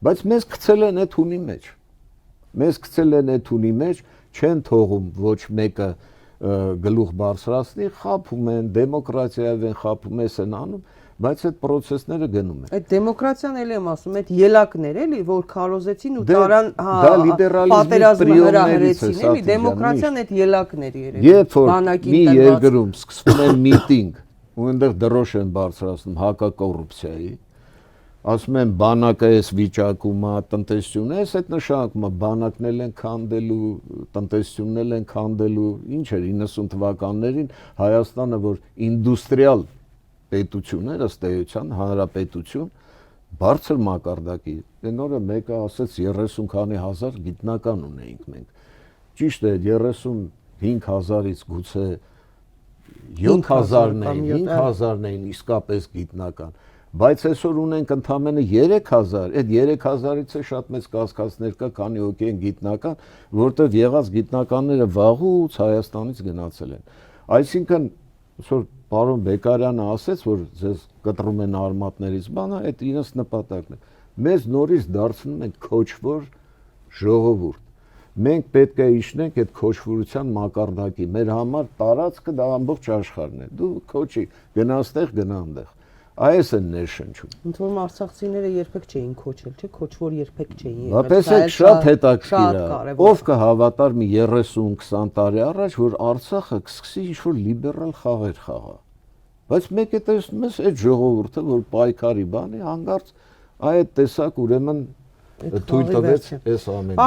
Բայց մեզ գցել են այդ ունի մեջ։ Մեզ գցել են այդ ունի մեջ, չեն թողում ոչ մեկը գլուխ բարձրացնի, խափում են, դեմոկրատիայով են խափում, էս են անում, բայց այդ process-ները գնում են։ Այդ դեմոկրատիան էլ եմ ասում, այդ ելակներ էլի, որ քարոզեցին ու տարան դա լիբերալիզմի հրահրեցին, էլի, դեմոկրատիան այդ ելակներ երևի։ Երբ որ մի երկրում սկսվում է միտինգ, ու այնտեղ դրոշ են բարձրացնում հակակոռուպցիայի, ասում են բանակը էս վիճակում է, տնտեսությունն է, այդ նշանակում է բանակն են քանդելու, տնտեսությունն են քանդելու, ինչ էր 90 թվականներին Հայաստանը, որ ինդուստրիալ պետություն էր, ըստ էության հանրապետություն, բարձր մակարդակի, այն օրը մեկը ասեց 30 քանի հազար գիտնական ունեինք մենք։ Ճիշտ է, 35,000-ից գուցե 7,000-ն էին իսկապես գիտնական, բայց այսօր ունենք ընդամենը 3,000, այդ 3,000-ից է շատ մեծ կասկածներ կա, քանի հոգի են գիտնական, որտեղ եղած գիտնականները վաղուց Հայաստանից գնացել են։ Այսինքն, այսօր պարոն Բեկարյանը ասեց, որ ձեզ կտրում են արմատներից բանը, այդ իրենց նպատակն է։ Մեզ նորից դարձնում են քոչվոր ժողովուրդ։ Մենք պետք է իջնենք այդ քոչվորության մակարդակի։ Մեր համար տարածքը դա ամբողջ աշխարհն է։ Դու քոչի, գնա այստեղ, գնա այնտեղ։ Այս են ներշնչում։ Ընդ որում արցախցիները երբեք չէին քոչել, չէ՞, քոչվոր երբեք չէին եղել։ Բայց այդ շատ հետաքրքիր է։ Ով կհավատար մի 30-20 տարի առաջ, որ Արցախը կսկսի ինչ-որ լիբերալ խաղեր խաղալ։ Բայց մեկ է տեսնում ես այդ ժողովուրդը, որ պայքարի բանի հանգարց այդ տեսակ ուրեմն թույլ տվեց այս ամենը։